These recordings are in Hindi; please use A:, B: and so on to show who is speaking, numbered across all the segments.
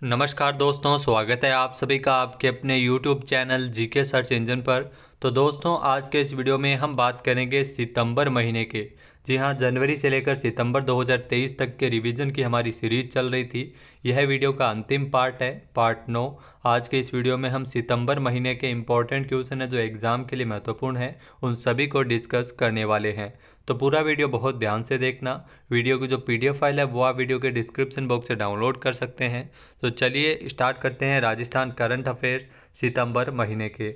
A: नमस्कार दोस्तों, स्वागत है आप सभी का आपके अपने YouTube channel GK search engine पर। तो दोस्तों, आज के इस वीडियो में हम बात करेंगे सितंबर महीने के। जी हाँ, जनवरी से लेकर सितंबर 2023 तक के रिवीजन की हमारी सीरीज चल रही थी। यह वीडियो का अंतिम पार्ट है, पार्ट 9। आज के इस वीडियो में हम सितंबर महीने के इम्पोर्टेंट क्वेश्चन है जो एग्ज़ाम के लिए महत्वपूर्ण है, उन सभी को डिस्कस करने वाले हैं। तो पूरा वीडियो बहुत ध्यान से देखना। वीडियो की जो PDF फाइल है वो आप वीडियो के डिस्क्रिप्शन बॉक्स से डाउनलोड कर सकते हैं। तो चलिए स्टार्ट करते हैं राजस्थान करंट अफेयर्स सितंबर महीने के।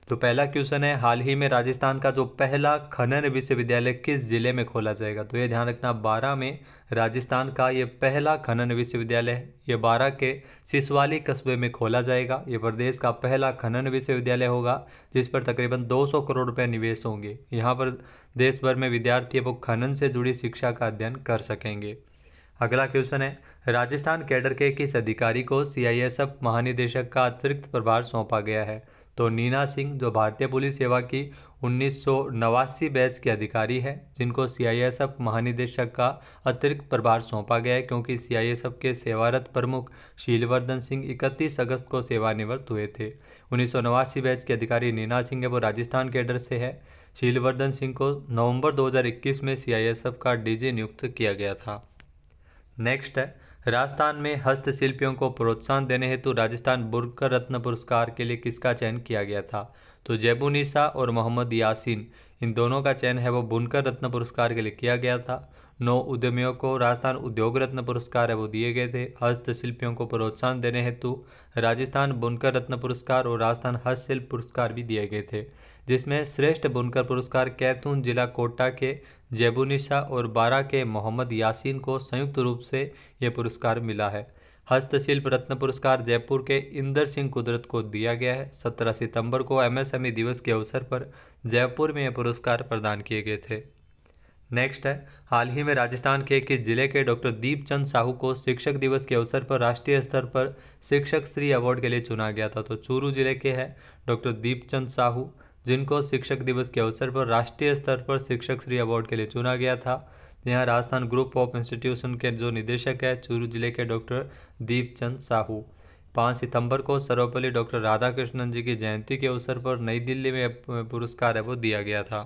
A: तो पहला क्वेश्चन है, हाल ही में राजस्थान का जो पहला खनन विश्वविद्यालय किस जिले में खोला जाएगा? तो ये ध्यान रखना, 12 में राजस्थान का ये पहला खनन विश्वविद्यालय है। ये 12 के सिसवाली कस्बे में खोला जाएगा। ये प्रदेश का पहला खनन विश्वविद्यालय होगा जिस पर तकरीबन 200 करोड़ रुपए निवेश होंगे। यहाँ पर देश भर में विद्यार्थी वो खनन से जुड़ी शिक्षा का अध्ययन कर सकेंगे। अगला क्वेश्चन है, राजस्थान कैडर के किस अधिकारी को CISF महानिदेशक का अतिरिक्त प्रभार सौंपा गया है? तो नीना सिंह, जो भारतीय पुलिस सेवा की 1989 बैच के अधिकारी है, जिनको CISF महानिदेशक का अतिरिक्त प्रभार सौंपा गया है, क्योंकि CISF के सेवारत प्रमुख शीलवर्धन सिंह 31 अगस्त को सेवानिवृत्त हुए थे। 1989 बैच के अधिकारी नीना सिंह है, वो राजस्थान कैडर से है। शीलवर्धन सिंह को नवंबर 2021 में CISF का DG नियुक्त किया गया था। नेक्स्ट है, राजस्थान में हस्तशिल्पियों को प्रोत्साहन देने हेतु राजस्थान बुनकर रत्न पुरस्कार के लिए किसका चयन किया गया था? तो जैबुनिसा और मोहम्मद यासीन, इन दोनों का चयन है वो बुनकर रत्न पुरस्कार के लिए किया गया था। 9 उद्यमियों को राजस्थान उद्योग रत्न पुरस्कार है वो दिए गए थे। हस्तशिल्पियों को प्रोत्साहन देने हेतु राजस्थान बुनकर रत्न पुरस्कार और राजस्थान हस्तशिल्प पुरस्कार भी दिए गए थे, जिसमें श्रेष्ठ बुनकर पुरस्कार कैथून जिला कोटा के जैबुनिसा और बारा के मोहम्मद यासीन को संयुक्त रूप से यह पुरस्कार मिला है। हस्तशिल्प रत्न पुरस्कार जयपुर के इंदर सिंह कुदरत को दिया गया है। 17 सितंबर को MSME दिवस के अवसर पर जयपुर में यह पुरस्कार प्रदान किए गए थे। नेक्स्ट है, हाल ही में राजस्थान के किस जिले के डॉक्टर दीपचंद साहू को शिक्षक दिवस के अवसर पर राष्ट्रीय स्तर पर शिक्षक श्री अवार्ड के लिए चुना गया था? तो चूरू जिले के हैं डॉक्टर दीपचंद साहू, जिनको शिक्षक दिवस के अवसर पर राष्ट्रीय स्तर पर शिक्षक श्री अवार्ड के लिए चुना गया था। यहाँ राजस्थान ग्रुप ऑफ इंस्टीट्यूशन के जो निदेशक है चूरू जिले के डॉक्टर दीपचंद साहू। 5 सितंबर को सर्वपल्ली डॉक्टर राधाकृष्णन जी की जयंती के अवसर पर नई दिल्ली में पुरस्कार है वो दिया गया था।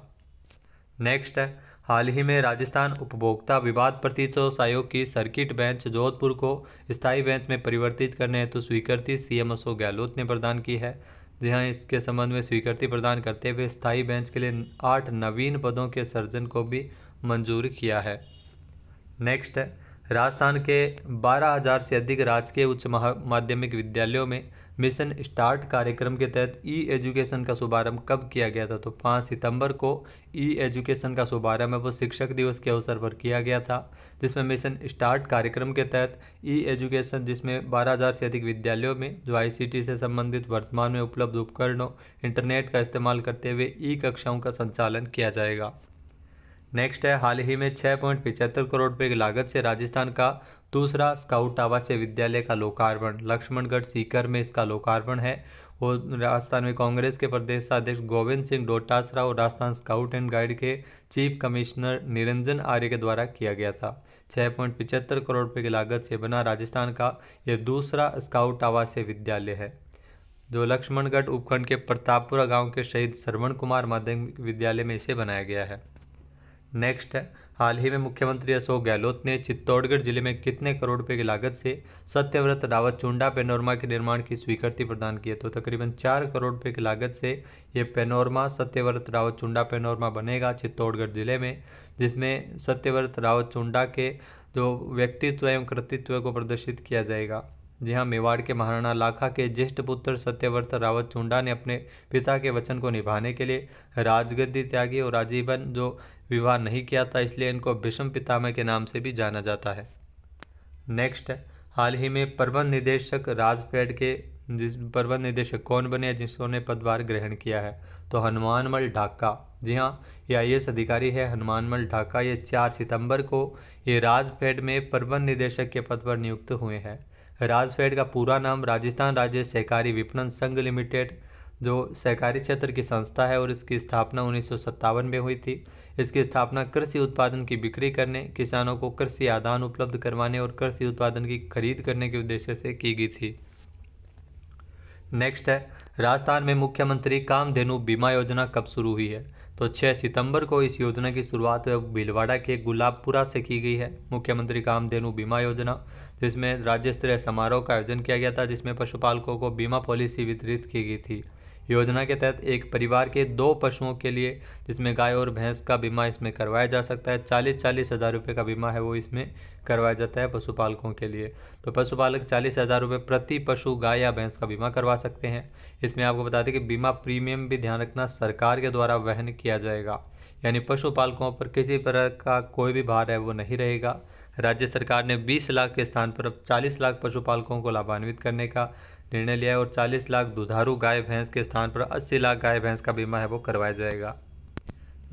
A: नेक्स्ट है, हाल ही में राजस्थान उपभोक्ता विवाद प्रतिशोध आयोग की सर्किट बेंच जोधपुर को स्थायी बेंच में परिवर्तित करने हेतु स्वीकृति CM अशोक गहलोत ने प्रदान की है। जहां इसके संबंध में स्वीकृति प्रदान करते हुए स्थायी बेंच के लिए 8 नवीन पदों के सृजन को भी मंजूर किया है। नेक्स्ट है, राजस्थान के 12,000 से अधिक राजकीय उच्च माध्यमिक विद्यालयों में मिशन स्टार्ट कार्यक्रम के तहत एजुकेशन का शुभारंभ कब किया गया था? तो 5 सितंबर को एजुकेशन का शुभारंभ है वो शिक्षक दिवस के अवसर पर किया गया था, जिसमें मिशन स्टार्ट कार्यक्रम के तहत एजुकेशन, जिसमें 12,000 से अधिक विद्यालयों में जो ICT से संबंधित वर्तमान में उपलब्ध उपकरणों इंटरनेट का इस्तेमाल करते हुए कक्षाओं का संचालन किया जाएगा। नेक्स्ट है, हाल ही में 6.75 करोड़ रुपये की लागत से राजस्थान का दूसरा स्काउट आवासीय विद्यालय का लोकार्पण, लक्ष्मणगढ़ सीकर में इसका लोकार्पण है। वो राजस्थान में कांग्रेस के प्रदेशाध्यक्ष गोविंद सिंह डोटासरा और राजस्थान स्काउट एंड गाइड के चीफ कमिश्नर निरंजन आर्य के द्वारा किया गया था। 6.75 करोड़ रुपये की लागत से बना राजस्थान का यह दूसरा स्काउट आवासीय विद्यालय है, जो लक्ष्मणगढ़ उपखंड के प्रतापपुरा गाँव के शहीद श्रवण कुमार माध्यमिक विद्यालय में इसे बनाया गया है। नेक्स्ट है, हाल ही में मुख्यमंत्री अशोक गहलोत ने चित्तौड़गढ़ जिले में कितने करोड़ रुपए की लागत से सत्यव्रत रावत चुंडा पैनोरमा के निर्माण की स्वीकृति प्रदान की है? तो तकरीबन 4 करोड़ रुपए की लागत से ये पैनोरमा सत्यव्रत रावत चुंडा पैनोरमा बनेगा चित्तौड़गढ़ जिले में, जिसमें सत्यव्रत रावत चुंडा के जो व्यक्तित्व एवं कृतित्व को प्रदर्शित किया जाएगा। जी हाँ, मेवाड़ के महाराणा लाखा के ज्येष्ठ पुत्र सत्यव्रत रावत चुंडा ने अपने पिता के वचन को निभाने के लिए राजगद्दी त्यागी और आजीवन जो विवाह नहीं किया था, इसलिए इनको भीष्म पितामह के नाम से भी जाना जाता है। नेक्स्ट है, हाल ही में प्रबंध निदेशक राजफेड के प्रबंध निदेशक कौन बने जिन्होंने पदभार ग्रहण किया है? तो हनुमानमल ढाका। जी हाँ, ये IAS अधिकारी है हनुमानमल ढाका। ये 4 सितंबर को ये राजफेड में प्रबंध निदेशक के पद पर नियुक्त हुए हैं। राजफेड का पूरा नाम राजस्थान राज्य सहकारी विपणन संघ लिमिटेड जो सहकारी क्षेत्र की संस्था है और इसकी स्थापना 1957 में हुई थी। इसकी स्थापना कृषि उत्पादन की बिक्री करने, किसानों को कृषि आदान उपलब्ध करवाने और कृषि उत्पादन की खरीद करने के उद्देश्य से की गई थी। नेक्स्ट है, राजस्थान में मुख्यमंत्री कामधेनु बीमा योजना कब शुरू हुई है? तो 6 सितंबर को इस योजना की शुरुआत भीलवाड़ा के गुलाबपुरा से की गई है। मुख्यमंत्री कामधेनु बीमा योजना, जिसमें राज्य स्तरीय समारोह का आयोजन किया गया था, जिसमें पशुपालकों को बीमा पॉलिसी वितरित की गई थी। योजना के तहत एक परिवार के 2 पशुओं के लिए, जिसमें गाय और भैंस का बीमा इसमें करवाया जा सकता है। 40-40 हज़ार रुपये का बीमा है वो इसमें करवाया जाता है पशुपालकों के लिए। तो पशुपालक 40 हज़ार रुपये प्रति पशु गाय या भैंस का बीमा करवा सकते हैं। इसमें आपको बता दें कि बीमा प्रीमियम भी ध्यान रखना सरकार के द्वारा वहन किया जाएगा, यानी पशुपालकों पर किसी तरह का कोई भी भार है वो नहीं रहेगा। राज्य सरकार ने 20 लाख के स्थान पर अब 40 लाख पशुपालकों को लाभान्वित करने का निर्णय लिया है और 40 लाख दुधारू गाय भैंस के स्थान पर 80 लाख गाय भैंस का बीमा है वो करवाया जाएगा।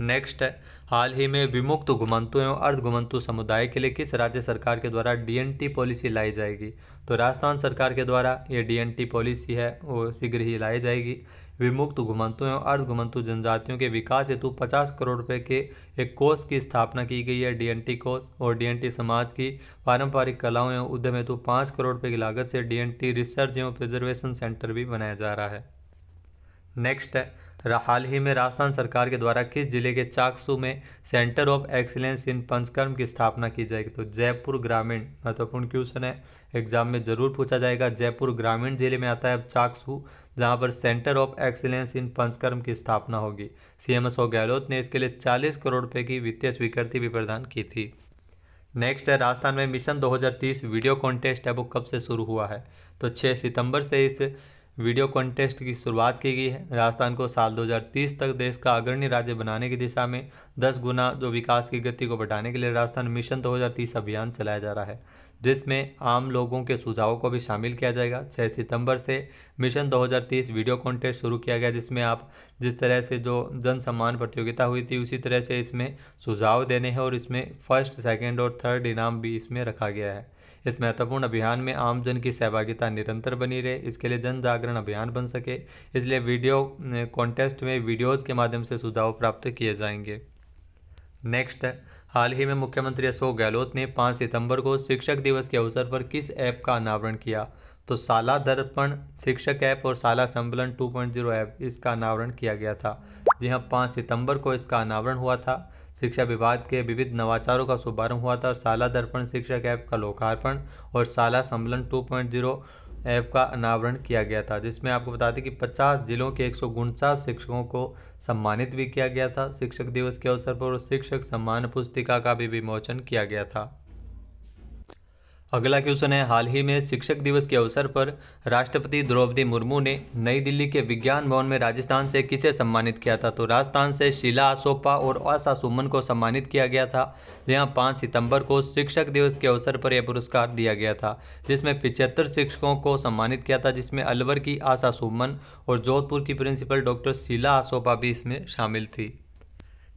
A: नेक्स्ट है, हाल ही में विमुक्त घुमंतु एवं अर्ध घुमंतु समुदाय के लिए किस राज्य सरकार के द्वारा डीएनटी पॉलिसी लाई जाएगी? तो राजस्थान सरकार के द्वारा ये डीएनटी पॉलिसी है वो शीघ्र ही लाई जाएगी। विमुक्त घुमंतु एवं अर्ध घुमंतु जनजातियों के विकास हेतु 50 करोड़ रुपए के एक कोष की स्थापना की गई है, डीएनटी कोष। और डीएनटी समाज की पारंपरिक कलाओं एवं उद्यम हेतु 5 करोड़ रुपए की लागत से डीएनटी रिसर्च एवं प्रिजर्वेशन सेंटर भी बनाया जा रहा है। नेक्स्ट है, हाल ही में राजस्थान सरकार के द्वारा किस जिले के चाकसू में centre of excellence in panchakarma की स्थापना की जाएगी? तो जयपुर ग्रामीण, महत्वपूर्ण क्वेश्चन है, एग्जाम में जरूर पूछा जाएगा। जयपुर ग्रामीण जिले में आता है चाकसू, जहां पर centre of excellence in panchakarma की स्थापना होगी। सीएम अशोक गहलोत ने इसके लिए 40 करोड़ रुपए की वित्तीय स्वीकृति भी प्रदान की थी। नेक्स्ट है, राजस्थान में मिशन 2030 वीडियो कॉन्टेस्ट है वो कब से शुरू हुआ है? तो 6 सितंबर से इस वीडियो कॉन्टेस्ट की शुरुआत की गई है। राजस्थान को साल 2030 तक देश का अग्रणी राज्य बनाने की दिशा में 10 गुना जो विकास की गति को बढ़ाने के लिए राजस्थान मिशन 2030 अभियान चलाया जा रहा है, जिसमें आम लोगों के सुझावों को भी शामिल किया जाएगा। 6 सितंबर से मिशन 2030 वीडियो कॉन्टेस्ट शुरू किया गया, जिसमें आप जिस तरह से जो जन सम्मान प्रतियोगिता हुई थी उसी तरह से इसमें सुझाव देने हैं और इसमें फर्स्ट, सेकंड और थर्ड इनाम भी इसमें रखा गया है। इस महत्वपूर्ण अभियान में आमजन की सहभागिता निरंतर बनी रहे, इसके लिए जन जागरण अभियान बन सके, इसलिए वीडियो कॉन्टेस्ट में वीडियोज़ के माध्यम से सुझाव प्राप्त किए जाएंगे। नेक्स्ट है, हाल ही में मुख्यमंत्री अशोक गहलोत ने 5 सितंबर को शिक्षक दिवस के अवसर पर किस ऐप का अनावरण किया? तो शाला दर्पण शिक्षक ऐप और शाला संबलन 2.0 ऐप, इसका अनावरण किया गया था। जी हाँ, 5 सितंबर को इसका अनावरण हुआ था। शिक्षा विभाग के विविध नवाचारों का शुभारंभ हुआ था और शाला दर्पण शिक्षक ऐप का लोकार्पण और शाला संबलन 2.0 ऐप का अनावरण किया गया था, जिसमें आपको बता दें कि 50 जिलों के 149 शिक्षकों को सम्मानित भी किया गया था शिक्षक दिवस के अवसर पर, और शिक्षक सम्मान पुस्तिका का भी विमोचन किया गया था। अगला क्वेश्चन है, हाल ही में शिक्षक दिवस के अवसर पर राष्ट्रपति द्रौपदी मुर्मू ने नई दिल्ली के विज्ञान भवन में राजस्थान से किसे सम्मानित किया था? तो राजस्थान से शीला आसोपा और आशा सुमन को सम्मानित किया गया था। जहां 5 सितंबर को शिक्षक दिवस के अवसर पर यह पुरस्कार दिया गया था, जिसमें 75 शिक्षकों को सम्मानित किया था, जिसमें अलवर की आशा सुमन और जोधपुर की प्रिंसिपल डॉक्टर शीला आसोपा भी इसमें शामिल थी।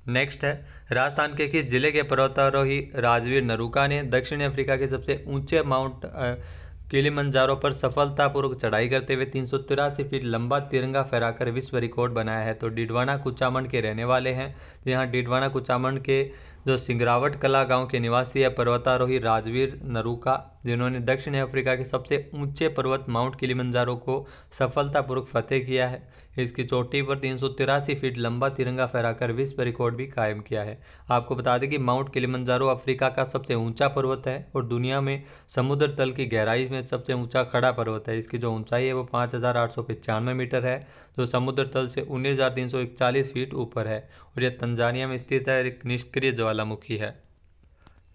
A: नेक्स्ट है, राजस्थान के किस जिले के पर्वतारोही राजवीर नरूका ने दक्षिण अफ्रीका के सबसे ऊंचे माउंट किलिमंजारो पर सफलतापूर्वक चढ़ाई करते हुए 383 फीट लंबा तिरंगा फहराकर विश्व रिकॉर्ड बनाया है? तो डिडवाना कुचामन के रहने वाले हैं। यहाँ डिडवाना कुचामन के जो सिंगरावट कला गांव के निवासी है पर्वतारोही राजवीर नरूका, जिन्होंने दक्षिण अफ्रीका के सबसे ऊंचे पर्वत माउंट किलिमंजारो को सफलतापूर्वक फतेह किया है। इसकी चोटी पर 383 फीट लंबा तिरंगा फहराकर विश्व रिकॉर्ड भी कायम किया है। आपको बता दें कि माउंट किलिमंजारो अफ्रीका का सबसे ऊंचा पर्वत है और दुनिया में समुद्र तल की गहराई में सबसे ऊंचा खड़ा पर्वत है। इसकी जो ऊंचाई है वो 5895 मीटर है, जो समुद्र तल से 19,341 फीट ऊपर है, और यह तंजानिया में स्थित है, एक निष्क्रिय ज्वालामुखी है।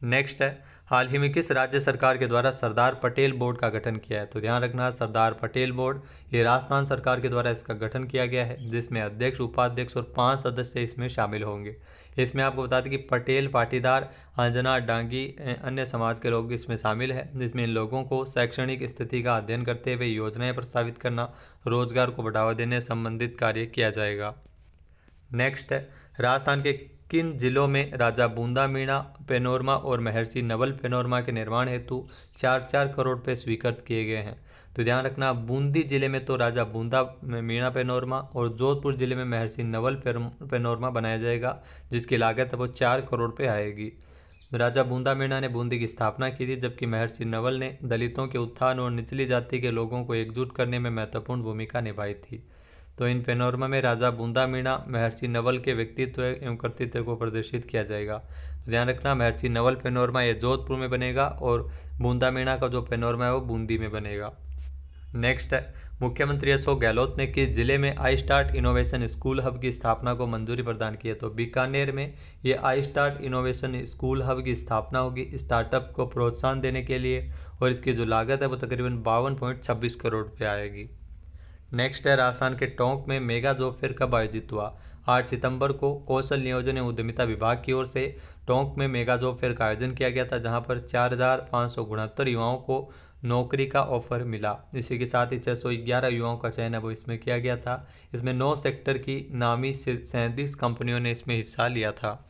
A: नेक्स्ट है, हाल ही में किस राज्य सरकार के द्वारा सरदार पटेल बोर्ड का गठन किया है? तो ध्यान रखना, सरदार पटेल बोर्ड ये राजस्थान सरकार के द्वारा इसका गठन किया गया है, जिसमें अध्यक्ष, उपाध्यक्ष और 5 सदस्य इसमें शामिल होंगे। इसमें आपको बता दें कि पटेल, पाटीदार, आंजना, डांगी, अन्य समाज के लोग इसमें शामिल हैं, जिसमें इन लोगों को शैक्षणिक स्थिति का अध्ययन करते हुए योजनाएं प्रस्तावित करना, रोजगार को बढ़ावा देने संबंधित कार्य किया जाएगा। नेक्स्ट है, राजस्थान के किन जिलों में राजा बूंदा मीणा पैनोरमा और महर्षि नवल पैनोरमा के निर्माण हेतु 4-4 करोड़ रुपये स्वीकृत किए गए हैं? तो ध्यान रखना, बूंदी जिले में तो राजा बूंदा मीणा पैनोरमा और जोधपुर जिले में महर्षि नवल पैनोरमा बनाया जाएगा, जिसकी लागत है वो 4 करोड़ रुपये आएगी। राजा बूंदा मीणा ने बूंदी की स्थापना की थी, जबकि महर्षि नवल ने दलितों के उत्थान और निचली जाति के लोगों को एकजुट करने में महत्वपूर्ण भूमिका निभाई थी। तो इन पैनोरमा में राजा बूंदा मीणा महर्षि नवल के व्यक्तित्व एवं कर्तृत्व को प्रदर्शित किया जाएगा। तो ध्यान रखना, महर्षि नवल पैनोरमा ये जोधपुर में बनेगा और बूंदा मीणा का जो पैनोरमा है वो बूंदी में बनेगा। नेक्स्ट है, मुख्यमंत्री अशोक गहलोत ने किस जिले में I start innovation school hub की स्थापना को मंजूरी प्रदान की है? तो बीकानेर में ये I start innovation school hub की स्थापना होगी स्टार्टअप को प्रोत्साहन देने के लिए, और इसकी जो लागत है वो तकरीबन 52.26 करोड़ रुपये आएगी। नेक्स्ट है, राजस्थान के टोंक में मेगा जॉब फेयर कब आयोजित हुआ? 8 सितंबर को कौशल नियोजन एवं उद्यमिता विभाग की ओर से टोंक में मेगा जॉब फेयर का आयोजन किया गया था, जहां पर 4,569 युवाओं को नौकरी का ऑफर मिला। इसी के साथ ही 611 युवाओं का चयन है वो इसमें किया गया था। इसमें 9 सेक्टर की नामी 37 कंपनियों ने इसमें हिस्सा लिया था।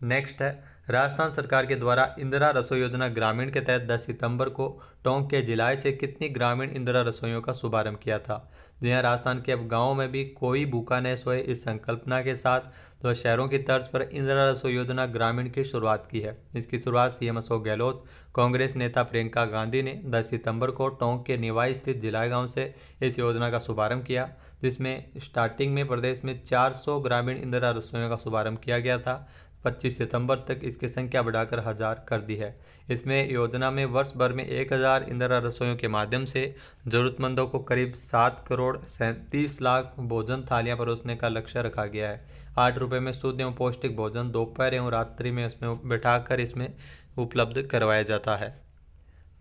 A: नेक्स्ट है, राजस्थान सरकार के द्वारा इंदिरा रसोई योजना ग्रामीण के तहत 10 सितंबर को टोंक के जिलाए से कितनी ग्रामीण इंदिरा रसोइयों का शुभारंभ किया था? जी हाँ, राजस्थान के अब गाँव में भी कोई भूखा न सोए इस संकल्पना के साथ तो शहरों की तर्ज पर इंदिरा रसोई योजना ग्रामीण की शुरुआत की है। इसकी शुरुआत सीएम अशोक गहलोत, कांग्रेस नेता प्रियंका गांधी ने 10 सितंबर को टोंक के निवाई स्थित जिलाए गाँव से इस योजना का शुभारंभ किया, जिसमें स्टार्टिंग में प्रदेश में 400 ग्रामीण इंदिरा रसोइयों का शुभारंभ किया गया था। 25 सितंबर तक इसकी संख्या बढ़ाकर 1000 कर दी है। इसमें योजना में वर्ष भर में 1000 इंदिरा रसोइयों के माध्यम से जरूरतमंदों को करीब 7 करोड़ 37 लाख भोजन थालियां परोसने का लक्ष्य रखा गया है। 8 रुपये में शुद्ध एवं पौष्टिक भोजन दोपहर एवं रात्रि में इसमें बैठाकर इसमें उपलब्ध करवाया जाता है।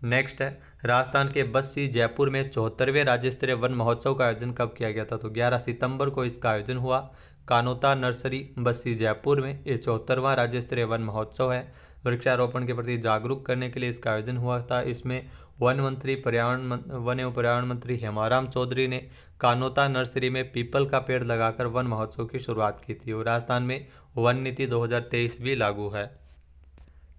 A: नेक्स्ट है, राजस्थान के बस्सी जयपुर में 74वें राज्य स्तरीय वन महोत्सव का आयोजन कब किया गया था? तो 11 सितंबर को इसका आयोजन हुआ कानोता नर्सरी बस्सी जयपुर में। ये 74वां राज्य स्तरीय वन महोत्सव है। वृक्षारोपण के प्रति जागरूक करने के लिए इसका आयोजन हुआ था। इसमें वन एवं पर्यावरण मंत्री हेमाराम चौधरी ने कानोता नर्सरी में पीपल का पेड़ लगाकर वन महोत्सव की शुरुआत की थी और राजस्थान में वन नीति 2023 भी लागू है।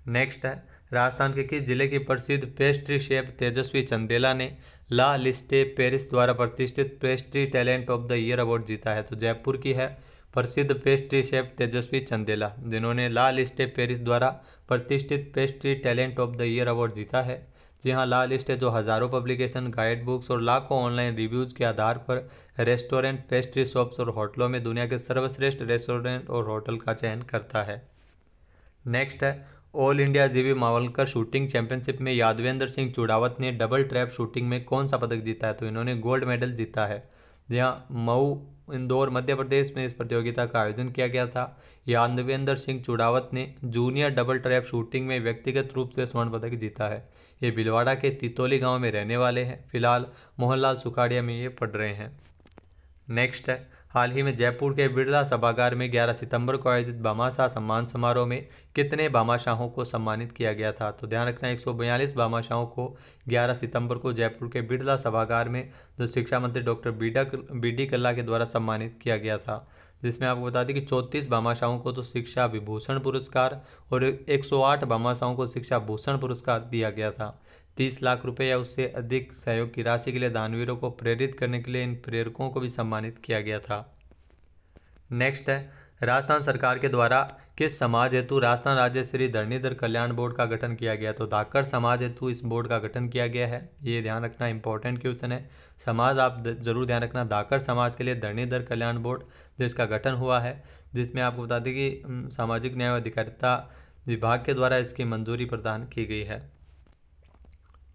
A: नेक्स्ट है, राजस्थान के किस जिले की प्रसिद्ध पेस्ट्री शेफ तेजस्वी चंदेला ने ला लिस्टे पेरिस द्वारा प्रतिष्ठित pastry talent of the year award जीता है? तो जयपुर की है प्रसिद्ध पेस्ट्री शेफ तेजस्वी चंदेला, जिन्होंने ला लिस्टे पेरिस द्वारा प्रतिष्ठित pastry talent of the year award जीता है। जी हाँ, ला लिस्टे जो हज़ारों पब्लिकेशन, गाइड बुक्स और लाखों ऑनलाइन रिव्यूज़ के आधार पर रेस्टोरेंट, पेस्ट्री शॉप्स और होटलों में दुनिया के सर्वश्रेष्ठ रेस्टोरेंट और होटल का चयन करता है। नेक्स्ट है, ऑल इंडिया जीवी मावलकर शूटिंग चैंपियनशिप में यादवेंद्र सिंह चुड़ावत ने डबल ट्रैप शूटिंग में कौन सा पदक जीता है? तो इन्होंने गोल्ड मेडल जीता है। जहाँ मऊ, इंदौर, मध्य प्रदेश में इस प्रतियोगिता का आयोजन किया गया था। यादवेंद्र सिंह चुड़ावत ने जूनियर डबल ट्रैप शूटिंग में व्यक्तिगत रूप से स्वर्ण पदक जीता है। ये भिलवाड़ा के तितौली गांव में रहने वाले हैं। फिलहाल मोहनलाल सुखाड़िया में ये पढ़ रहे हैं। नेक्स्ट है, हाल ही में जयपुर के बिरला सभागार में 11 सितंबर को आयोजित भामाशाह सम्मान समारोह में कितने भामाशाहों को सम्मानित किया गया था? तो ध्यान रखना, 142 भामाशाहों को 11 सितंबर को जयपुर के बिरला सभागार में जो शिक्षा मंत्री डॉक्टर बी.डी. कल्ला के द्वारा सम्मानित किया गया था, जिसमें आपको बता दें कि 34 भामाशाहों को तो शिक्षा विभूषण पुरस्कार और 108 भामाशाहों को शिक्षा भूषण पुरस्कार दिया गया था। 30 लाख रुपए या उससे अधिक सहयोग की राशि के लिए दानवीरों को प्रेरित करने के लिए इन प्रेरकों को भी सम्मानित किया गया था। नेक्स्ट है, राजस्थान सरकार के द्वारा किस समाज हेतु राजस्थान राज्य श्री धरणीधर कल्याण बोर्ड का गठन किया गया? तो धाकड़ समाज हेतु इस बोर्ड का गठन किया गया है। ये ध्यान रखना, इंपॉर्टेंट क्वेश्चन है। समाज आप जरूर ध्यान रखना, धाकड़ समाज के लिए धरणीधर कल्याण बोर्ड जिसका गठन हुआ है, जिसमें आपको बता दें कि सामाजिक न्याय और अधिकारिता विभाग के द्वारा इसकी मंजूरी प्रदान की गई है।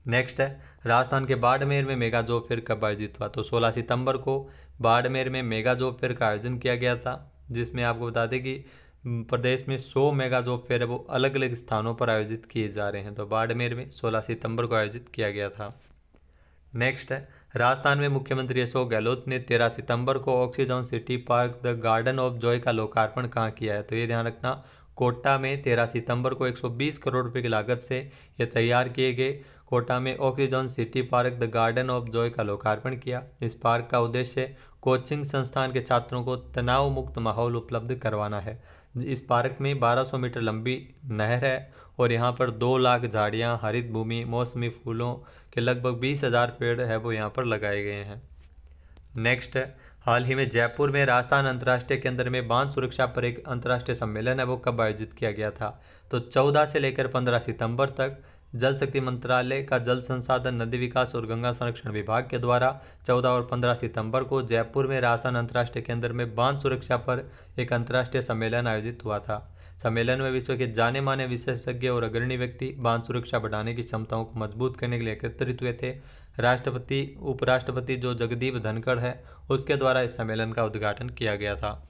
A: नेक्स्ट है, राजस्थान के बाड़मेर में मेगा जॉब फेयर कब आयोजित हुआ? तो 16 सितंबर को बाड़मेर में मेगा जॉब फेयर का आयोजन किया गया था, जिसमें आपको बता दें कि प्रदेश में 100 मेगा जॉब फेयर है वो अलग अलग स्थानों पर आयोजित किए जा रहे हैं। तो बाड़मेर में 16 सितंबर को आयोजित किया गया था। नेक्स्ट है, राजस्थान में मुख्यमंत्री अशोक गहलोत ने 13 सितंबर को oxygen city park the garden of Joy का लोकार्पण कहाँ किया है? तो ये ध्यान रखना, कोटा में 13 सितंबर को 120 करोड़ रुपए की लागत से ये तैयार किए गए कोटा में oxygen city park the garden of Joy का लोकार्पण किया। इस पार्क का उद्देश्य कोचिंग संस्थान के छात्रों को तनाव मुक्त माहौल उपलब्ध करवाना है, इस पार्क में 1200 मीटर लंबी नहर है और यहाँ पर 2 लाख झाड़ियाँ, हरित भूमि, मौसमी फूलों के लगभग 20,000 पेड़ है वो यहाँ पर लगाए गए हैं। नेक्स्ट है, हाल ही में जयपुर में राजस्थान अंतर्राष्ट्रीय केंद्र में बांध सुरक्षा पर एक अंतर्राष्ट्रीय सम्मेलन है वो कब आयोजित किया गया था? तो 14 से लेकर 15 सितंबर तक जल शक्ति मंत्रालय का जल संसाधन, नदी विकास और गंगा संरक्षण विभाग के द्वारा 14 और 15 सितंबर को जयपुर में राजस्थान अंतर्राष्ट्रीय केंद्र में बांध सुरक्षा पर एक अंतर्राष्ट्रीय सम्मेलन आयोजित हुआ था। सम्मेलन में विश्व के जाने माने विशेषज्ञ और अग्रणी व्यक्ति बांध सुरक्षा बढ़ाने की क्षमताओं को मजबूत करने के लिए एकत्रित हुए थे। राष्ट्रपति, उपराष्ट्रपति जो जगदीप धनखड़ है उसके द्वारा इस सम्मेलन का उद्घाटन किया गया था।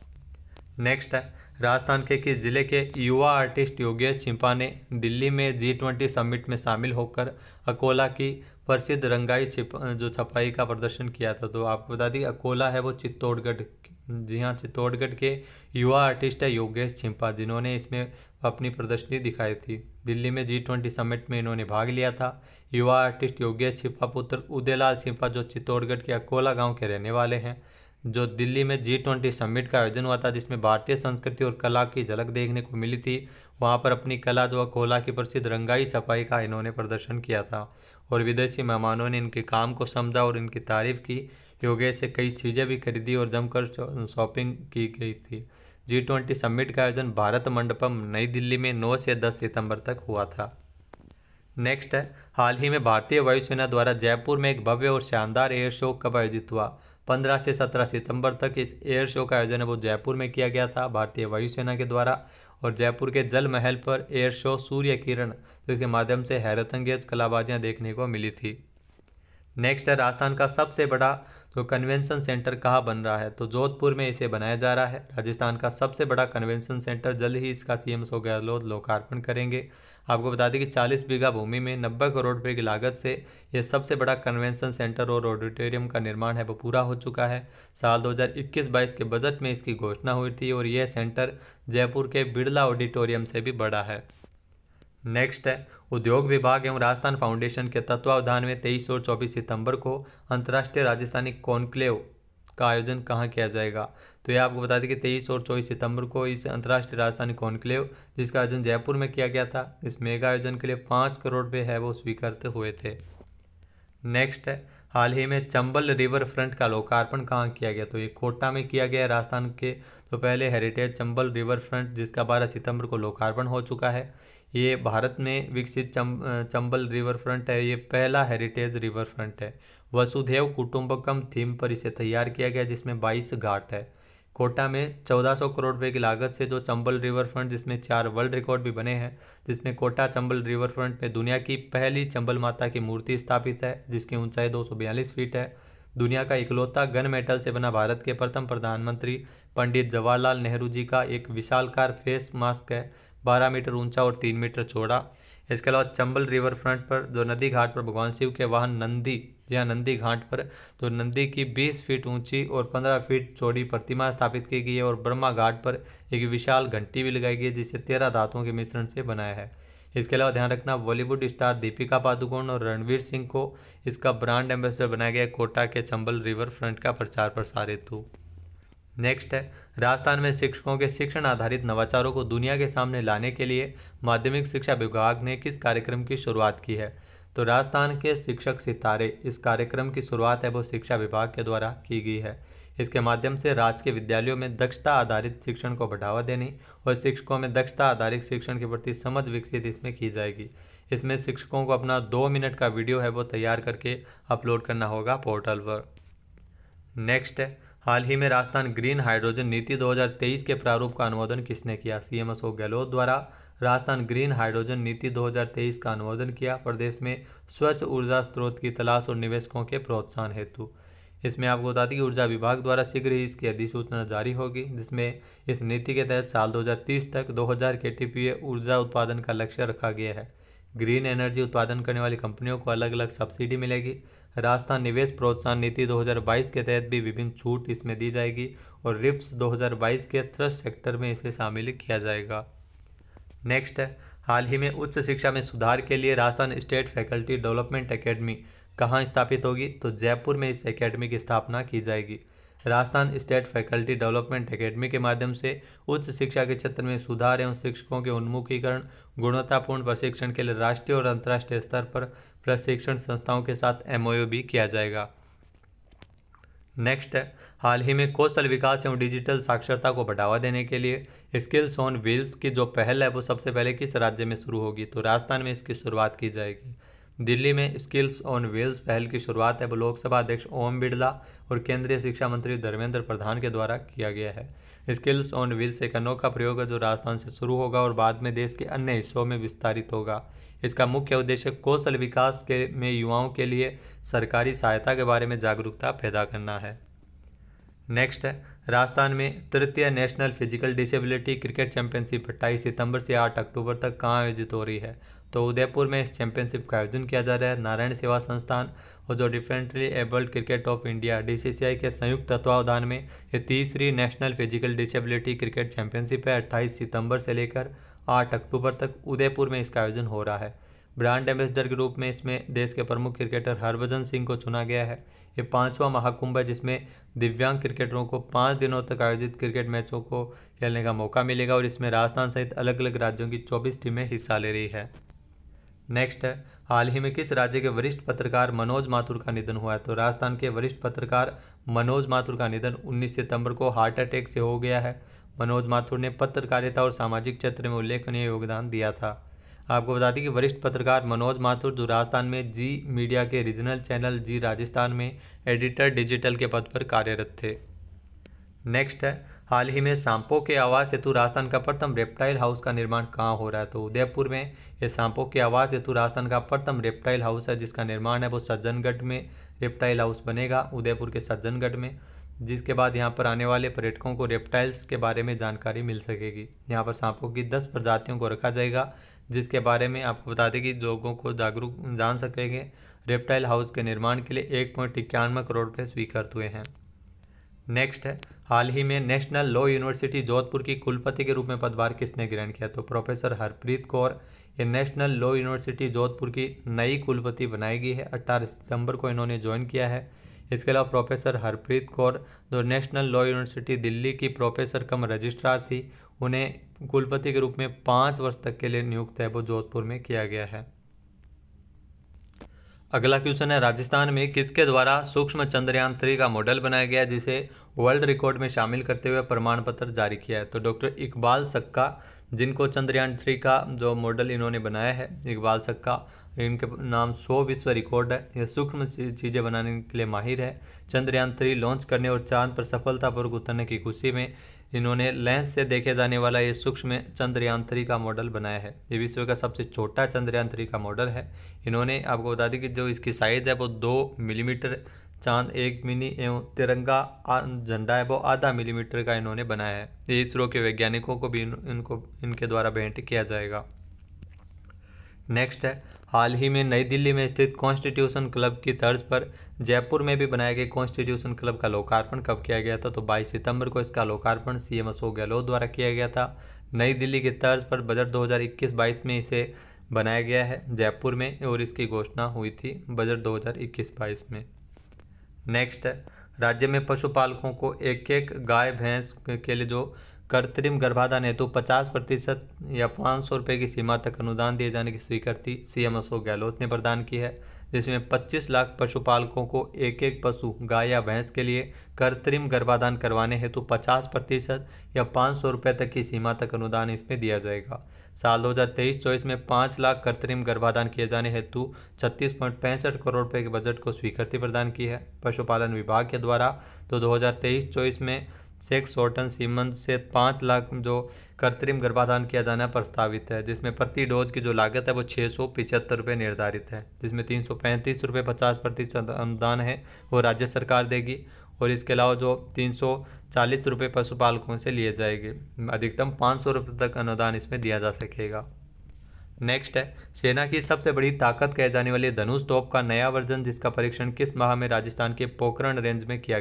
A: नेक्स्ट है, राजस्थान के किस जिले के युवा आर्टिस्ट योगेश छिंपा ने दिल्ली में G20 समिट में शामिल होकर अकोला की प्रसिद्ध रंगाई जो छपाई का प्रदर्शन किया था? तो आपको बता दी अकोला है वो चित्तौड़गढ़, जी हाँ चित्तौड़गढ़ के युवा आर्टिस्ट है योगेश छिंपा, जिन्होंने इसमें अपनी प्रदर्शनी दिखाई थी। दिल्ली में G20 समिट में इन्होंने भाग लिया था। युवा आर्टिस्ट योगेश छिंपा पुत्र उदयलाल छिंपा जो चित्तौड़गढ़ के अकोला गांव के रहने वाले हैं, जो दिल्ली में G20 समिट का आयोजन हुआ था जिसमें भारतीय संस्कृति और कला की झलक देखने को मिली थी। वहां पर अपनी कला जो अकोला की प्रसिद्ध रंगाई छपाई का इन्होंने प्रदर्शन किया था और विदेशी मेहमानों ने इनके काम को समझा और इनकी तारीफ की। योगेश से कई चीज़ें भी खरीदी और जमकर शॉपिंग की गई थी। G20 समिट का आयोजन भारत मंडपम नई दिल्ली में 9 से 10 सितंबर तक हुआ था। नेक्स्ट है, हाल ही में भारतीय वायुसेना द्वारा जयपुर में एक भव्य और शानदार एयर शो कब आयोजित हुआ? 15 से 17 सितंबर तक इस एयर शो का आयोजन है वो जयपुर में किया गया था भारतीय वायुसेना के द्वारा। और जयपुर के जल महल पर एयर शो सूर्य किरण जिसके माध्यम से हैरतअंगेज कलाबाजियाँ देखने को मिली थी। नेक्स्ट है, राजस्थान का सबसे बड़ा जो कन्वेंशन सेंटर कहाँ बन रहा है? तो जोधपुर में इसे बनाया जा रहा है। राजस्थान का सबसे बड़ा कन्वेंशन सेंटर जल्द ही इसका CM अशोक गहलोत लोकार्पण करेंगे। आपको बता दें कि 40 बीघा भूमि में 90 करोड़ रुपए की लागत से यह सबसे बड़ा कन्वेंशन सेंटर और ऑडिटोरियम का निर्माण है वो पूरा हो चुका है। साल 2021-22 के बजट में इसकी घोषणा हुई थी और यह सेंटर जयपुर के बिड़ला ऑडिटोरियम से भी बड़ा है। नेक्स्ट है, उद्योग विभाग एवं राजस्थान फाउंडेशन के तत्वावधान में 23 और 24 सितंबर को अंतर्राष्ट्रीय राजस्थानी कॉन्क्लेव का आयोजन कहाँ किया जाएगा? तो ये आपको बता दें कि 23 और 24 सितंबर को इस अंतर्राष्ट्रीय राजस्थानी कॉन्क्लेव जिसका आयोजन जयपुर में किया गया था, इस मेगा आयोजन के लिए 5 करोड़ रुपये है वो स्वीकृत हुए थे। नेक्स्ट है, हाल ही में चंबल रिवर फ्रंट का लोकार्पण कहाँ किया गया? तो ये कोटा में किया गया राजस्थान के तो पहले हेरिटेज चंबल रिवर फ्रंट जिसका 12 सितंबर को लोकार्पण हो चुका है। ये भारत में विकसित चंबल रिवर फ्रंट है, ये पहला हेरिटेज रिवर फ्रंट है। वसुधैव कुटुंबकम थीम पर इसे तैयार किया गया जिसमें 22 घाट है। कोटा में 1400 करोड़ रुपए की लागत से जो चंबल रिवर फ्रंट जिसमें 4 वर्ल्ड रिकॉर्ड भी बने हैं, जिसमें कोटा चंबल रिवर फ्रंट में दुनिया की पहली चंबल माता की मूर्ति स्थापित है जिसकी ऊंचाई 242 फीट है। दुनिया का इकलौता गन मेटल से बना भारत के प्रथम प्रधानमंत्री पंडित जवाहरलाल नेहरू जी का एक विशालकार फेस मास्क है, 12 मीटर ऊंचा और 3 मीटर चौड़ा। इसके अलावा चंबल रिवर फ्रंट पर जो नदी घाट पर भगवान शिव के वाहन नंदी, जी हाँ नंदी घाट पर तो नंदी की 20 फीट ऊंची और 15 फीट चौड़ी प्रतिमा स्थापित की गई है और ब्रह्मा घाट पर एक विशाल घंटी भी लगाई गई है जिसे 13 धातुओं के मिश्रण से बनाया है। इसके अलावा ध्यान रखना बॉलीवुड स्टार दीपिका पादुकोण और रणवीर सिंह को इसका ब्रांड एम्बेसडर बनाया गया कोटा के चंबल रिवर फ्रंट का प्रचार प्रसार हेतु। नेक्स्ट है, राजस्थान में शिक्षकों के शिक्षण आधारित नवाचारों को दुनिया के सामने लाने के लिए माध्यमिक शिक्षा विभाग ने किस कार्यक्रम की शुरुआत की है? तो राजस्थान के शिक्षक सितारे इस कार्यक्रम की शुरुआत है वो शिक्षा विभाग के द्वारा की गई है। इसके माध्यम से राज्य के विद्यालयों में दक्षता आधारित शिक्षण को बढ़ावा देने और शिक्षकों में दक्षता आधारित शिक्षण के प्रति समझ विकसित इसमें की जाएगी। इसमें शिक्षकों को अपना 2 मिनट का वीडियो है वो तैयार करके अपलोड करना होगा पोर्टल पर। नेक्स्ट है, हाल ही में राजस्थान ग्रीन हाइड्रोजन नीति 2023 के प्रारूप का अनुमोदन किसने किया? CM अशोक गहलोत द्वारा राजस्थान ग्रीन हाइड्रोजन नीति 2023 का अनुमोदन किया प्रदेश में स्वच्छ ऊर्जा स्रोत की तलाश और निवेशकों के प्रोत्साहन हेतु। इसमें आपको बता दें कि ऊर्जा विभाग द्वारा शीघ्र ही इसकी अधिसूचना जारी होगी जिसमें इस नीति के तहत साल 2030 तक 2000 KTPA ऊर्जा उत्पादन का लक्ष्य रखा गया है। ग्रीन एनर्जी उत्पादन करने वाली कंपनियों को अलग अलग सब्सिडी मिलेगी। राजस्थान निवेश प्रोत्साहन नीति 2022 के तहत भी विभिन्न छूट इसमें दी जाएगी और रिप्स 2022 के थ्रस्ट सेक्टर में इसे शामिल किया जाएगा। नेक्स्ट है, हाल ही में उच्च शिक्षा में सुधार के लिए Rajasthan state faculty development academy कहाँ स्थापित होगी? तो जयपुर में इस एकेडमी की स्थापना की जाएगी। Rajasthan state faculty development academy के माध्यम से उच्च शिक्षा के क्षेत्र में सुधार एवं शिक्षकों के उन्मुखीकरण, गुणवत्तापूर्ण प्रशिक्षण के लिए राष्ट्रीय और अंतर्राष्ट्रीय स्तर पर प्रशिक्षण संस्थाओं के साथ MOU भी किया जाएगा। नेक्स्ट है, हाल ही में कौशल विकास एवं डिजिटल साक्षरता को बढ़ावा देने के लिए स्किल्स ऑन व्हील्स की जो पहल है वो सबसे पहले किस राज्य में शुरू होगी? तो राजस्थान में इसकी शुरुआत की जाएगी। दिल्ली में स्किल्स ऑन व्हील्स पहल की शुरुआत है वो लोकसभा अध्यक्ष ओम बिरला और केंद्रीय शिक्षा मंत्री धर्मेंद्र प्रधान के द्वारा किया गया है। स्किल्स ऑन व्हील्स एक अनोखा प्रयोग है जो राजस्थान से शुरू होगा और बाद में देश के अन्य हिस्सों में विस्तारित होगा। इसका मुख्य उद्देश्य कौशल विकास के में युवाओं के लिए सरकारी सहायता के बारे में जागरूकता पैदा करना है। नेक्स्ट है, राजस्थान में तृतीय national physical disability cricket championship 28 सितंबर से 8 अक्टूबर तक कहाँ आयोजित हो रही है? तो उदयपुर में इस चैंपियनशिप का आयोजन किया जा रहा है। नारायण सेवा संस्थान और जो differently abled cricket of India DCCI के संयुक्त तत्वावधान में ये तीसरी national physical disability cricket championship है। 28 सितंबर से लेकर 8 अक्टूबर तक उदयपुर में इसका आयोजन हो रहा है। ब्रांड एम्बेसडर के रूप में इसमें देश के प्रमुख क्रिकेटर हरभजन सिंह को चुना गया है। ये 5वां महाकुंभ है जिसमें दिव्यांग क्रिकेटरों को 5 दिनों तक आयोजित क्रिकेट मैचों को खेलने का मौका मिलेगा और इसमें राजस्थान सहित अलग अलग राज्यों की 24 टीमें हिस्सा ले रही है। नेक्स्ट है, हाल ही में किस राज्य के वरिष्ठ पत्रकार मनोज माथुर का निधन हुआ है? तो राजस्थान के वरिष्ठ पत्रकार मनोज माथुर का निधन 19 सितंबर को हार्ट अटैक से हो गया है। मनोज माथुर ने पत्रकारिता और सामाजिक क्षेत्र में उल्लेखनीय योगदान दिया था। आपको बता दें कि वरिष्ठ पत्रकार मनोज माथुर जो राजस्थान में जी मीडिया के रीजनल चैनल जी राजस्थान में एडिटर डिजिटल के पद पर कार्यरत थे। नेक्स्ट है, हाल ही में सांपों के आवास हेतु राजस्थान का प्रथम रेप्टाइल हाउस का निर्माण कहाँ हो रहा है? तो उदयपुर में ये सांपों के आवास हेतु राजस्थान का प्रथम रेप्टाइल हाउस है जिसका निर्माण है वो सज्जनगढ़ में रेप्टाइल हाउस बनेगा, उदयपुर के सज्जनगढ़ में। जिसके बाद यहाँ पर आने वाले पर्यटकों को रेप्टाइल्स के बारे में जानकारी मिल सकेगी। यहाँ पर सांपों की 10 प्रजातियों को रखा जाएगा जिसके बारे में आपको बता दें कि लोगों को जागरूक जान सकेंगे। रेप्टाइल हाउस के निर्माण के लिए 1.91 करोड़ रुपये स्वीकृत हुए हैं। नेक्स्ट है, हाल ही में नेशनल लॉ यूनिवर्सिटी जोधपुर की कुलपति के रूप में पदभार किसने ग्रहण किया? तो प्रोफेसर हरप्रीत कौर ये नेशनल लॉ यूनिवर्सिटी जोधपुर की नई कुलपति बनाई गई है। 18 सितंबर को इन्होंने ज्वाइन किया है। इसके अलावा प्रोफेसर हरप्रीत कौर जो नेशनल लॉ यूनिवर्सिटी दिल्ली की प्रोफेसर कम रजिस्ट्रार थी, उन्हें कुलपति के रूप में 5 वर्ष तक के लिए नियुक्त है वो जोधपुर में किया गया है। अगला क्वेश्चन है, राजस्थान में किसके द्वारा सूक्ष्म चंद्रयान 3 का मॉडल बनाया गया जिसे वर्ल्ड रिकॉर्ड में शामिल करते हुए प्रमाण पत्र जारी किया है? तो डॉक्टर इकबाल सक्का जिनको चंद्रयान 3 का जो मॉडल इन्होंने बनाया है, इकबाल सक्का, इनके नाम 100 विश्व रिकॉर्ड है। यह सूक्ष्म चीज़ें बनाने के लिए माहिर है। चंद्रयान 3 लॉन्च करने और चांद पर सफलतापूर्वक उतरने की खुशी में इन्होंने लेंस से देखे जाने वाला ये सूक्ष्म चंद्रयान 3 का मॉडल बनाया है। ये विश्व का सबसे छोटा चंद्रयान 3 का मॉडल है। इन्होंने आपको बता दें कि जो इसकी साइज़ है वो 2 मिलीमीटर, चांद 1 मिनी एवं तिरंगा झंडा है वो आधा मिलीमीटर का इन्होंने बनाया है। ये इसरो के वैज्ञानिकों को भी इनके द्वारा भेंट किया जाएगा। नेक्स्ट है, हाल ही में नई दिल्ली में स्थित कॉन्स्टिट्यूशन क्लब की तर्ज पर जयपुर में भी बनाए गए कॉन्स्टिट्यूशन क्लब का लोकार्पण कब किया गया था? तो 22 सितंबर को इसका लोकार्पण CM अशोक गहलोत द्वारा किया गया था। नई दिल्ली की तर्ज पर बजट 2021-22 में इसे बनाया गया है जयपुर में और इसकी घोषणा हुई थी बजट 2021-22 में। नेक्स्ट है, राज्य में पशुपालकों को एक गाय भैंस के लिए जो कृत्रिम गर्भाधान हेतु 50% या 500 रुपये की सीमा तक अनुदान दिए जाने की स्वीकृति CM अशोक गहलोत ने प्रदान की है, जिसमें 25 लाख पशुपालकों को एक पशु गाय या भैंस के लिए कृत्रिम गर्भाधान करवाने हेतु 50% या 500 रुपये तक की सीमा तक अनुदान इसमें दिया जाएगा। साल 2023-24 में 5 लाख कृत्रिम गर्भाधान किए जाने हेतु 36.65 करोड़ रुपये के बजट को स्वीकृति प्रदान की है पशुपालन विभाग के द्वारा। तो 2023-24 में सेक्स हॉर्टन सीमन से 5 लाख जो कृत्रिम गर्भाधान किया जाना प्रस्तावित है, जिसमें प्रति डोज की जो लागत है वो 675 रुपये निर्धारित है, जिसमें 335 रुपये 50% अनुदान है वो राज्य सरकार देगी और इसके अलावा जो 340 रुपये पशुपालकों से लिए जाएंगे। अधिकतम 500 रुपये तक अनुदान इसमें दिया जा सकेगा। नेक्स्ट है, सेना की सबसे बड़ी ताकत कहे जाने वाली धनुष तोप का नया वर्जन जिसका परीक्षण किस माह में राजस्थान के पोखरण रेंज में किया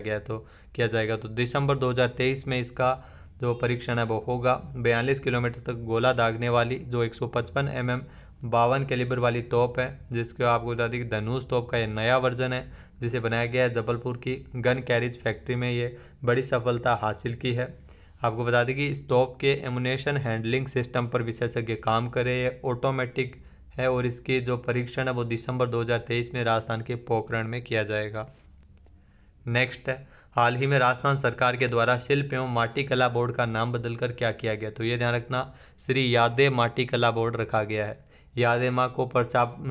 A: जाएगा? तो दिसंबर 2023 में इसका जो परीक्षण है वो होगा। 42 किलोमीटर तक गोला दागने वाली जो 155 mm 52 कैलिबर वाली तोप है, जिसको आपको बता दें कि धनुष तोप का ये नया वर्जन है जिसे बनाया गया है जबलपुर की गन कैरिज फैक्ट्री में ये बड़ी सफलता हासिल की है। आपको बता दें कि स्टॉप के एमुनेशन हैंडलिंग सिस्टम पर विशेषज्ञ काम कर रहे हैं, ऑटोमेटिक है और इसकी जो परीक्षण है वो दिसंबर 2023 में राजस्थान के पोखरण में किया जाएगा। नेक्स्ट है, हाल ही में राजस्थान सरकार के द्वारा शिल्प एवं माटी कला बोर्ड का नाम बदलकर क्या किया गया, तो ये ध्यान रखना श्री यादव माटी कला बोर्ड रखा गया है। यादव माँ को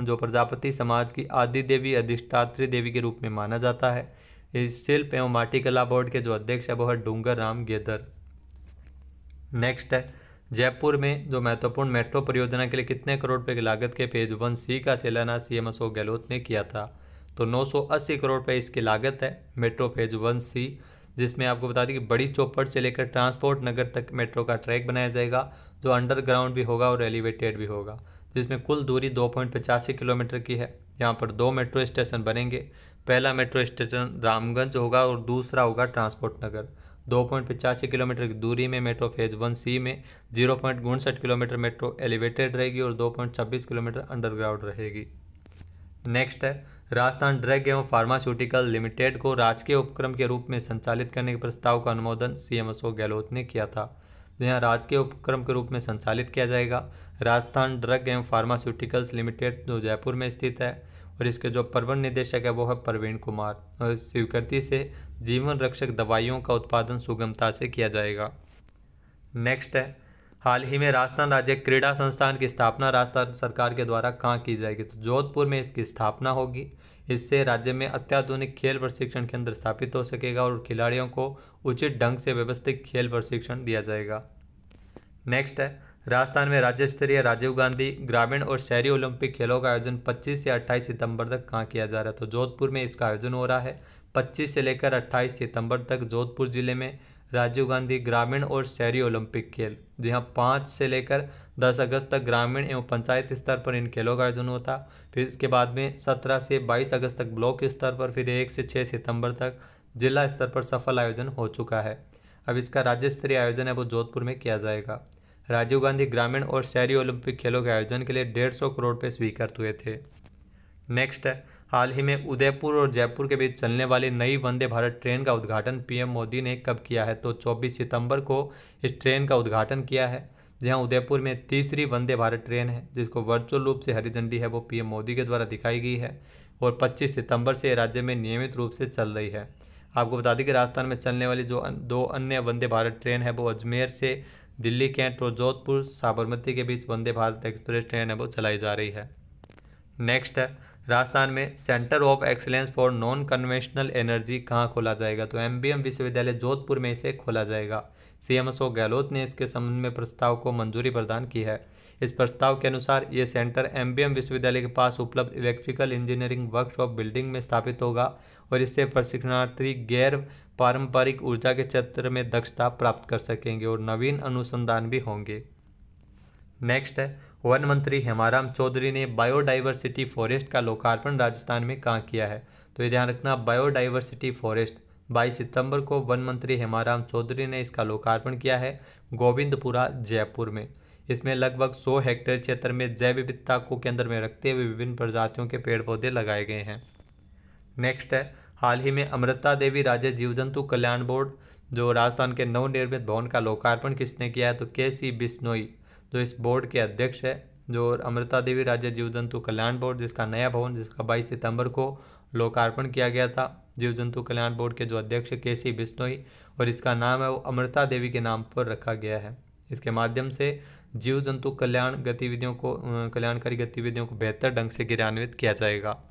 A: जो प्रजापति समाज की आदि देवी अधिष्ठात्री देवी के रूप में माना जाता है। इस शिल्प एवं माटी कला बोर्ड के जो अध्यक्ष है वो है डूंगर राम गेदर। नेक्स्ट है, जयपुर में जो महत्वपूर्ण मेट्रो परियोजना के लिए कितने करोड़ रुपए की लागत के फेज 1C का शिलान्यास सीएम अशोक गहलोत ने किया था, तो 980 करोड़ रुपए इसकी लागत है मेट्रो फेज 1C, जिसमें आपको बता दें कि बड़ी चौपड़ से लेकर ट्रांसपोर्ट नगर तक मेट्रो का ट्रैक बनाया जाएगा, जो अंडरग्राउंड भी होगा और एलिवेटेड भी होगा, जिसमें कुल दूरी 2.85 किलोमीटर की है। यहाँ पर 2 मेट्रो स्टेशन बनेंगे। पहला मेट्रो स्टेशन रामगंज होगा और दूसरा होगा ट्रांसपोर्ट नगर। 2.85 किलोमीटर की दूरी में मेट्रो फेज 1C में 0.59 किलोमीटर मेट्रो एलिवेटेड रहेगी और 2.26 किलोमीटर अंडरग्राउंड रहेगी। नेक्स्ट है, राजस्थान ड्रग एवं फार्मास्यूटिकल लिमिटेड को राजकीय उपक्रम के रूप में संचालित करने के प्रस्ताव का अनुमोदन सीएम अशोक गहलोत ने किया था। जहाँ राजकीय उपक्रम के रूप में संचालित किया जाएगा राजस्थान ड्रग एवं फार्मास्यूटिकल्स लिमिटेड, जो जयपुर में स्थित है, और इसके जो प्रबंध निदेशक है वो है प्रवीण कुमार, और स्वीकृति से जीवन रक्षक दवाइयों का उत्पादन सुगमता से किया जाएगा। नेक्स्ट है, हाल ही में राजस्थान राज्य क्रीड़ा संस्थान की स्थापना राजस्थान सरकार के द्वारा कहाँ की जाएगी, तो जोधपुर में इसकी स्थापना होगी। इससे राज्य में अत्याधुनिक खेल प्रशिक्षण केंद्र स्थापित हो सकेगा और खिलाड़ियों को उचित ढंग से व्यवस्थित खेल प्रशिक्षण दिया जाएगा। नेक्स्ट है, राजस्थान में राज्य स्तरीय राजीव गांधी ग्रामीण और शहरी ओलंपिक खेलों का आयोजन 25 से 28 सितंबर तक कहाँ किया जा रहा है, तो जोधपुर में इसका आयोजन हो रहा है। 25 से लेकर 28 सितंबर तक जोधपुर जिले में राजीव गांधी ग्रामीण और शहरी ओलंपिक खेल, जहाँ 5 से लेकर 10 अगस्त तक ग्रामीण एवं पंचायत स्तर पर इन खेलों का आयोजन होता। फिर इसके बाद में 17 से 22 अगस्त तक ब्लॉक स्तर पर, फिर 1 से 6 सितंबर तक जिला स्तर पर सफल आयोजन हो चुका है। अब इसका राज्य स्तरीय आयोजन है वो जोधपुर में किया जाएगा। राजीव गांधी ग्रामीण और शहरी ओलंपिक खेलों के आयोजन के लिए 150 करोड़ रुपये स्वीकृत हुए थे। नेक्स्ट है, हाल ही में उदयपुर और जयपुर के बीच चलने वाली नई वंदे भारत ट्रेन का उद्घाटन पीएम मोदी ने कब किया है, तो 24 सितंबर को इस ट्रेन का उद्घाटन किया है। जहां उदयपुर में तीसरी वंदे भारत ट्रेन है, जिसको वर्चुअल रूप से हरी झंडी है वो पीएम मोदी के द्वारा दिखाई गई है और 25 सितंबर से राज्य में नियमित रूप से चल रही है। आपको बता दें कि राजस्थान में चलने वाली जो 2 अन्य वंदे भारत ट्रेन है वो अजमेर से दिल्ली कैंट और जोधपुर साबरमती के बीच वंदे भारत एक्सप्रेस ट्रेन है वो चलाई जा रही है। नेक्स्ट है, राजस्थान में centre of excellence for non conventional energy कहाँ खोला जाएगा, तो एमबीएम विश्वविद्यालय जोधपुर में इसे खोला जाएगा। सीएम अशोक गहलोत ने इसके संबंध में प्रस्ताव को मंजूरी प्रदान की है। इस प्रस्ताव के अनुसार ये सेंटर एमबीएम विश्वविद्यालय के पास उपलब्ध इलेक्ट्रिकल इंजीनियरिंग वर्कशॉप बिल्डिंग में स्थापित होगा और इससे प्रशिक्षणार्थी गैर पारंपरिक ऊर्जा के क्षेत्र में दक्षता प्राप्त कर सकेंगे और नवीन अनुसंधान भी होंगे। नेक्स्ट है, वन मंत्री हेमाराम चौधरी ने बायोडाइवर्सिटी फॉरेस्ट का लोकार्पण राजस्थान में कहाँ किया है, तो ये ध्यान रखना, बायोडाइवर्सिटी फॉरेस्ट 22 सितंबर को वन मंत्री हेमाराम चौधरी ने इसका लोकार्पण किया है गोविंदपुरा जयपुर में। इसमें लगभग 100 हेक्टेयर क्षेत्र में जैव विविधता को केंद्र में रखते हुए विभिन्न प्रजातियों के पेड़ पौधे लगाए गए हैं। नेक्स्ट है, हाल ही में अमृता देवी राज्य जीव जंतु कल्याण बोर्ड जो राजस्थान के नवनिर्मित भवन का लोकार्पण किसने किया है, तो के.सी. बिश्नोई जो इस बोर्ड के अध्यक्ष है। जो अमृता देवी राज्य जीव जंतु कल्याण बोर्ड जिसका नया भवन जिसका 22 सितंबर को लोकार्पण किया गया था, जीव जंतु कल्याण बोर्ड के जो अध्यक्ष के.सी. बिश्नोई, और इसका नाम है वो अमृता देवी के नाम पर रखा गया है। इसके माध्यम से जीव जंतु कल्याणकारी गतिविधियों को बेहतर ढंग से क्रियान्वित किया जाएगा।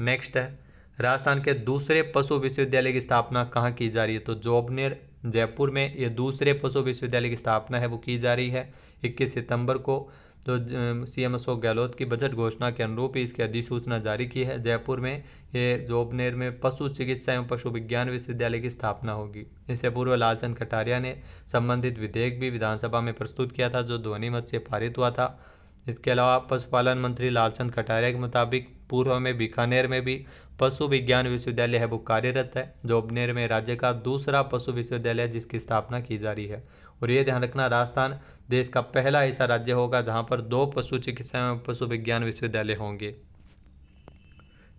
A: नेक्स्ट है, राजस्थान के दूसरे पशु विश्वविद्यालय की स्थापना कहाँ की जा रही है, तो जोबनेर जयपुर में ये दूसरे पशु विश्वविद्यालय की स्थापना है वो की जा रही है 21 सितंबर को। तो सीएम अशोक गहलोत की बजट घोषणा के अनुरूप ही इसकी अधिसूचना जारी की है। जयपुर में ये जोबनेर में पशु चिकित्सा एवं पशु विज्ञान विश्वविद्यालय की स्थापना होगी। इससे पूर्व लालचंद कटारिया ने संबंधित विधेयक भी विधानसभा में प्रस्तुत किया था जो ध्वनि मत से पारित हुआ था। इसके अलावा पशुपालन मंत्री लालचंद कटारिया के मुताबिक पूर्व में बीकानेर में भी पशु विज्ञान विश्वविद्यालय है वो कार्यरत है। जोबनेर में राज्य का दूसरा पशु विश्वविद्यालय जिसकी स्थापना की जा रही है। और ये ध्यान रखना, राजस्थान देश का पहला ऐसा राज्य होगा जहां पर 2 पशु चिकित्सा एवं पशु विज्ञान विश्वविद्यालय होंगे।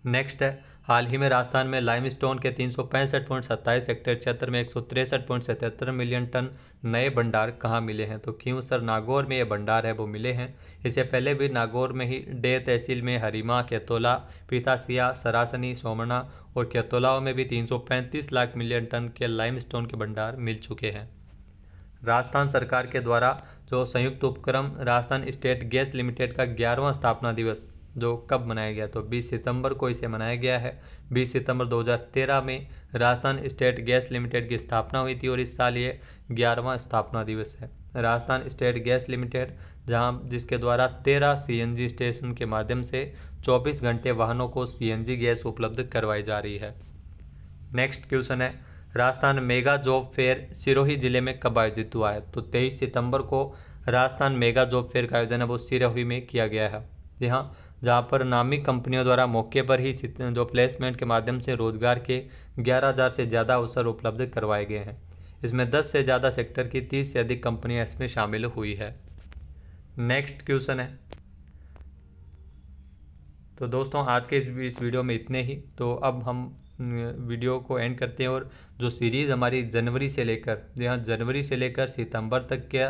A: नेक्स्ट है, हाल ही में राजस्थान में लाइमस्टोन के 365.27 हेक्टेयर क्षेत्र में 163.77 मिलियन टन नए भंडार कहाँ मिले हैं? तो क्यों सर, नागौर में ये भंडार है वो मिले हैं। इससे पहले भी नागौर में ही डे तहसील में हरीमा, केतोला, पीथासिया, सरासनी, सोमना और केतोलाओं में भी 335 लाख मिलियन टन के लाइमस्टोन के भंडार मिल चुके हैं। राजस्थान सरकार के द्वारा जो संयुक्त उपक्रम राजस्थान स्टेट गैस लिमिटेड का 11वां स्थापना दिवस जो कब मनाया गया? तो 20 सितंबर को इसे मनाया गया है। 20 सितंबर 2013 में राजस्थान स्टेट गैस लिमिटेड की स्थापना हुई थी और इस साल ये 11वां स्थापना दिवस है। राजस्थान स्टेट गैस लिमिटेड जिसके द्वारा 13 सीएनजी स्टेशन के माध्यम से 24 घंटे वाहनों को सीएनजी गैस उपलब्ध करवाई जा रही है। नेक्स्ट क्वेश्चन है, Rajasthan mega job fair Sirohi जिले में कब आयोजित हुआ है? तो 23 सितंबर को राजस्थान मेगा जॉब फेयर का आयोजन है वो सिरोही में किया गया है। जी हाँ, जहाँ पर नामी कंपनियों द्वारा मौके पर ही जो प्लेसमेंट के माध्यम से रोजगार के 11,000 से ज़्यादा अवसर उपलब्ध करवाए गए हैं। इसमें 10 से ज़्यादा सेक्टर की 30 से अधिक कंपनियाँ इसमें शामिल हुई है। नेक्स्ट क्वेश्चन है, तो दोस्तों आज के इस वीडियो में इतने ही। तो अब हम वीडियो को एंड करते हैं और जो सीरीज़ हमारी जनवरी से लेकर सितंबर तक के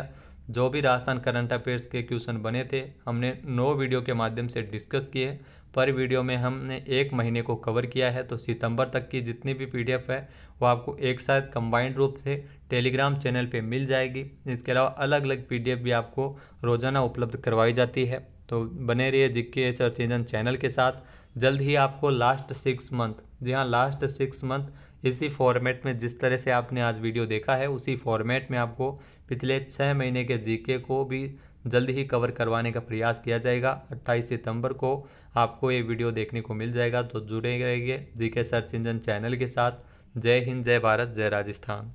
A: जो भी राजस्थान करंट अफेयर्स के क्वेश्चन बने थे हमने 9 वीडियो के माध्यम से डिस्कस किए। पर वीडियो में हमने 1 महीने को कवर किया है। तो सितंबर तक की जितनी भी पीडीएफ है वो आपको एक साथ कंबाइंड रूप से टेलीग्राम चैनल पे मिल जाएगी। इसके अलावा अलग अलग पीडीएफ भी आपको रोज़ाना उपलब्ध करवाई जाती है। तो बने रहिए जीके सर्च इंजन चैनल के साथ। जल्द ही आपको लास्ट 6 मंथ, जी हाँ लास्ट 6 मंथ इसी फॉर्मेट में जिस तरह से आपने आज वीडियो देखा है उसी फॉर्मेट में आपको पिछले 6 महीने के जीके को भी जल्द ही कवर करवाने का प्रयास किया जाएगा। 28 सितंबर को आपको ये वीडियो देखने को मिल जाएगा। तो जुड़े रहिए जीके सर्च इंजन चैनल के साथ। जय हिंद, जय भारत, जय राजस्थान।